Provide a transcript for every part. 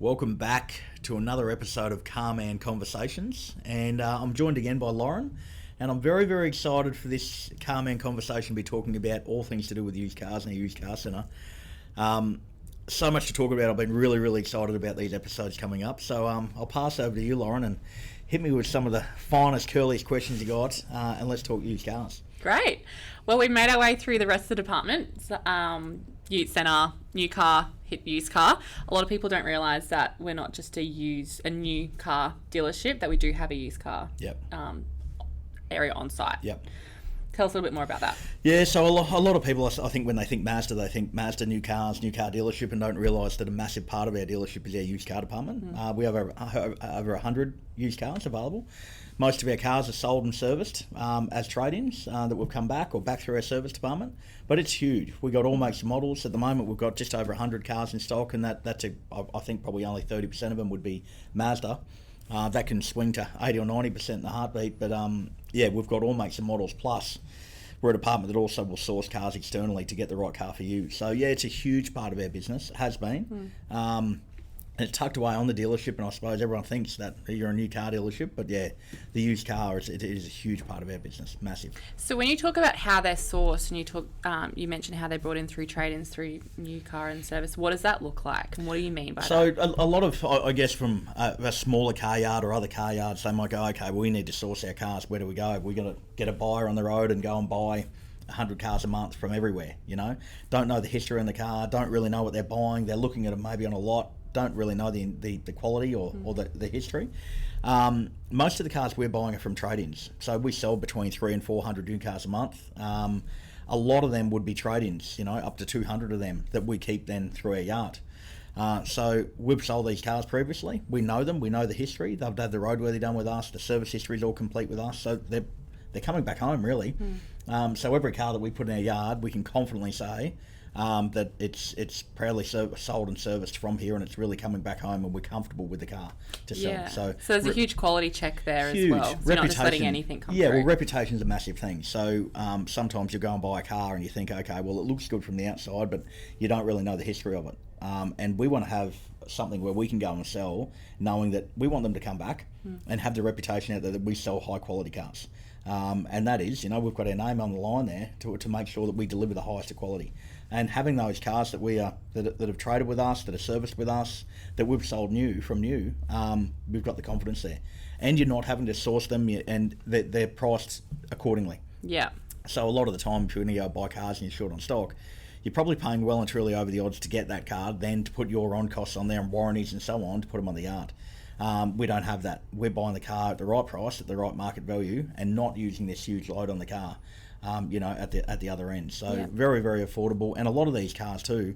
Welcome back to another episode of Car Man Conversations, and I'm joined again by Lauren, and I'm very, very excited for this Car Man conversation to be talking about all things to do with used cars and a used car centre. So much to talk about. I've been really, really excited about these episodes coming up, so I'll pass over to you, Lauren, and hit me with some of the finest, curliest questions you got, and let's talk used cars. Great. Well, we've made our way through the rest of the departments. Used Centre, new car, hit used car. A lot of people don't realise that we're not just a new car dealership, that we do have a used car area on site. Yep. Tell us a little bit more about that. Yeah, so a lot of people, I think, when they think Mazda new cars, new car dealership, and don't realise that a massive part of our dealership is our used car department. We have over 100 used cars available. Most of our cars are sold and serviced as trade-ins that will come back or back through our service department. But it's huge. We've got all makes and models. At the moment, we've got just over 100 cars in stock, and I think probably only 30% of them would be Mazda. That can swing to 80 or 90% in a heartbeat. But we've got all makes and models. Plus, we're a department that also will source cars externally to get the right car for you. So yeah, it's a huge part of our business. It has been. And it's tucked away on the dealership, and I suppose everyone thinks that you're a new car dealership, but yeah, the used car it is a huge part of our business, massive. So when you talk about how they're sourced, and you mentioned how they're brought in through trade-ins, through new car and service, what does that look like, and what do you mean by that? So a lot of, I guess, from a smaller car yard or other car yards, they might go, okay, well, we need to source our cars. Where do we go? We're going to get a buyer on the road and go and buy 100 cars a month from everywhere, Don't know the history in the car, don't really know what they're buying. They're looking at it maybe on a lot, don't really know the quality or the history. Most of the cars we're buying are from trade-ins. So we sell between 300 and 400 new cars a month. A lot of them would be trade-ins, up to 200 of them that we keep then through our yard. So we've sold these cars previously. We know them. We know the history. They've had the roadworthy done with us. The service history is all complete with us. So they're coming back home, really. So every car that we put in our yard, we can confidently say that it's proudly sold and serviced from here, and it's really coming back home, and we're comfortable with the car to sell. Yeah. So there's a huge quality check there as well. So you're not just letting anything come through. Well, reputation's a massive thing. So sometimes you go and buy a car and you think, okay, well, it looks good from the outside, but you don't really know the history of it. And we want to have something where we can go and sell, knowing that we want them to come back and have the reputation out there that we sell high quality cars. And that is, we've got our name on the line there to make sure that we deliver the highest quality. And having those cars that that have traded with us, that are serviced with us, that we've sold from new, we've got the confidence there. And you're not having to source them, and they're priced accordingly. Yeah. So a lot of the time, if you're going to go buy cars and you're short on stock, you're probably paying well and truly over the odds to get that car, then to put your on costs on there and warranties and so on to put them on the yard. We don't have that. We're buying the car at the right price, at the right market value, and not using this huge load on the car, at the other end. So very, very affordable. And a lot of these cars too,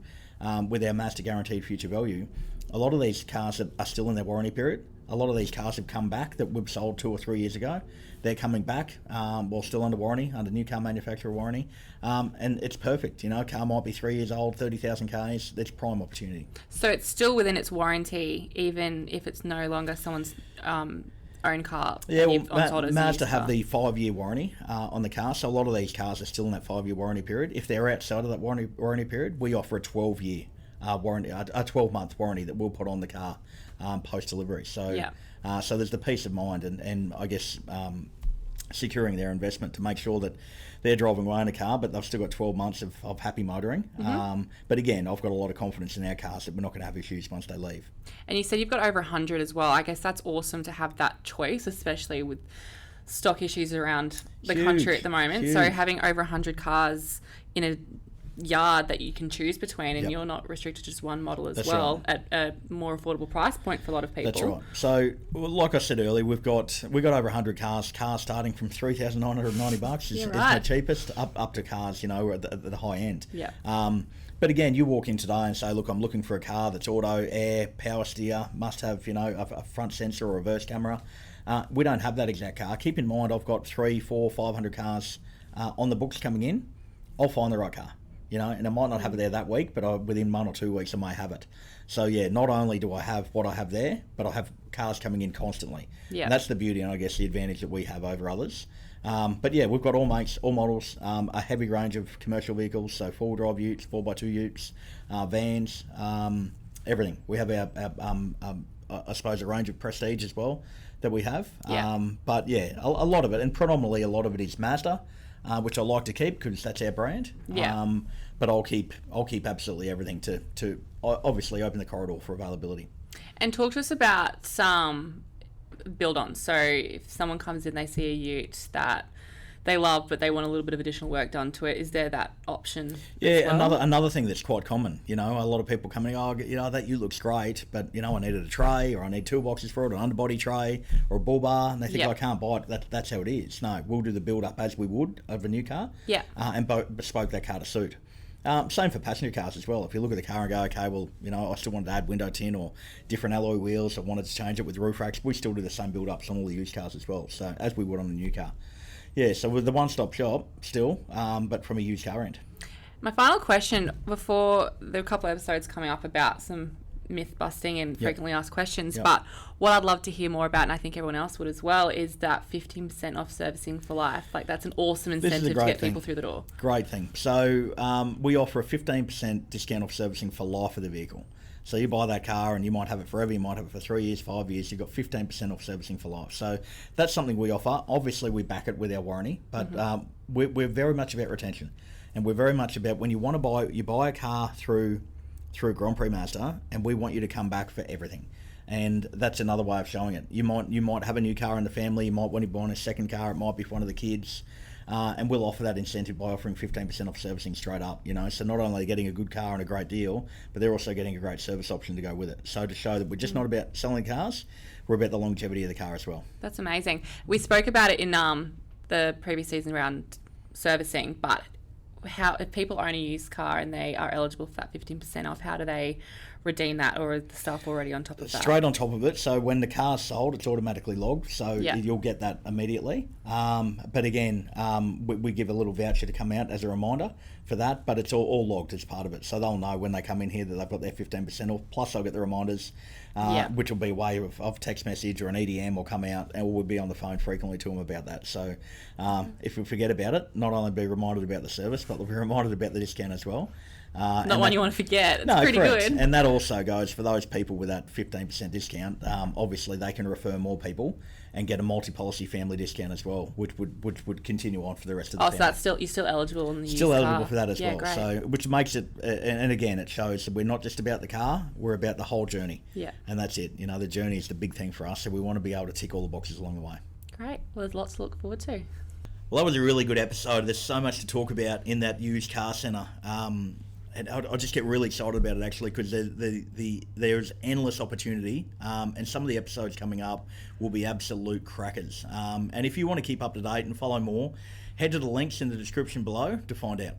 with our Master Guaranteed Future Value, a lot of these cars are still in their warranty period. A lot of these cars have come back that we've sold 2 or 3 years ago. They're coming back while still under warranty, under new car manufacturer warranty. And it's perfect. A car might be 3 years old, 30,000 Ks. That's prime opportunity. So it's still within its warranty, even if it's no longer someone's own car. Yeah, well, Mazda have the 5-year warranty on the car. So a lot of these cars are still in that 5-year warranty period. If they're outside of that warranty period, we offer a 12-year warranty, a 12-month warranty that we'll put on the car post-delivery. So so there's the peace of mind and I guess securing their investment to make sure that they're driving away in a car, but they've still got 12 months of happy motoring. But again, I've got a lot of confidence in our cars that we're not going to have issues once they leave. And you said you've got over 100 as well. I guess that's awesome to have that choice, especially with stock issues around the country at the moment. Huge. So having over 100 cars in a yard that you can choose between, and you're not restricted to just one model as at a more affordable price point for a lot of people. That's right. So, like I said earlier, we've got over 100 cars starting from $3,990 is the cheapest, up to cars at the high end. Yeah. But again, you walk in today and say, look, I'm looking for a car that's auto, air, power steer, must have a front sensor or reverse camera. We don't have that exact car. Keep in mind, I've got 300, 400, 500 cars on the books coming in. I'll find the right car. And I might not have it there that week, but within 1 or 2 weeks I may have it. So not only do I have what I have there, but I have cars coming in constantly. Yeah. And that's the beauty and I guess the advantage that we have over others. But we've got all makes, all models, a heavy range of commercial vehicles, so 4-wheel drive utes, 4x2 utes, vans, everything. We have I suppose, a range of prestige as well that we have. Yeah. But yeah, a lot of it, and predominantly a lot of it is Mazda, which I like to keep because that's our brand. Yeah. But I'll keep absolutely everything to obviously open the corridor for availability. And talk to us about some build-ons. So if someone comes in, they see a ute that they love, but they want a little bit of additional work done to it, is there that option? Yeah, as well? another thing that's quite common. A lot of people come in, that ute looks great, but I needed a tray, or I need toolboxes for it, an underbody tray, or a bull bar, and they think I can't buy it. That's how it is. No, we'll do the build up as we would of a new car. Yeah. And bespoke that car to suit. Same for passenger cars as well. If you look at the car and go, okay, well, I still wanted to add window tint or different alloy wheels, I wanted to change it with roof racks, we still do the same build ups on all the used cars as well. So as we would on a new car. Yeah, so we're the one-stop shop still, but from a used car end. My final question before there are a couple of episodes coming up about some myth busting and frequently asked questions, but what I'd love to hear more about, and I think everyone else would as well, is that 15% off servicing for life. Like, that's an awesome incentive to get people through the door. Great thing. So we offer a 15% discount off servicing for life of the vehicle. So you buy that car and you might have it forever, you might have it for 3 years, 5 years, you've got 15% off servicing for life. So that's something we offer. Obviously we back it with our warranty, but we're very much about retention. And we're very much about when you want to buy a car through Grand Prix Mazda, and we want you to come back for everything. And that's another way of showing it. You might have a new car in the family, you might want to buy a second car, it might be for one of the kids. And we'll offer that incentive by offering 15% off servicing straight up, So not only getting a good car and a great deal, but they're also getting a great service option to go with it. So to show that we're just not about selling cars, we're about the longevity of the car as well. That's amazing. We spoke about it in the previous season around servicing, but if people own a used car and they are eligible for that 15% off, how do they redeem that, or is the stuff already on top of that? Straight on top of it. So when the car's sold, it's automatically logged, so you'll get that immediately. But again, we give a little voucher to come out as a reminder for that, but it's all logged as part of it. So they'll know when they come in here that they've got their 15% off, plus they'll get the reminders, which will be a way of text message, or an EDM will come out, and we'll be on the phone frequently to them about that. So if we forget about it, not only be reminded about the service, but they'll be reminded about the discount as well. Not one you want to forget. It's pretty good. And that also goes for those people with that 15% discount. Obviously, they can refer more people and get a multi-policy family discount as well, which would continue on for the rest of the family. So that's you're still eligible in the still used eligible car. for that as well. Great. So which makes it, and again, it shows that we're not just about the car; we're about the whole journey. Yeah. And that's it. The journey is the big thing for us. So we want to be able to tick all the boxes along the way. Great. Well, there's lots to look forward to. Well, that was a really good episode. There's so much to talk about in that used car centre. And I just get really excited about it, actually, because there's endless opportunity, and some of the episodes coming up will be absolute crackers. And if you want to keep up to date and follow more, head to the links in the description below to find out.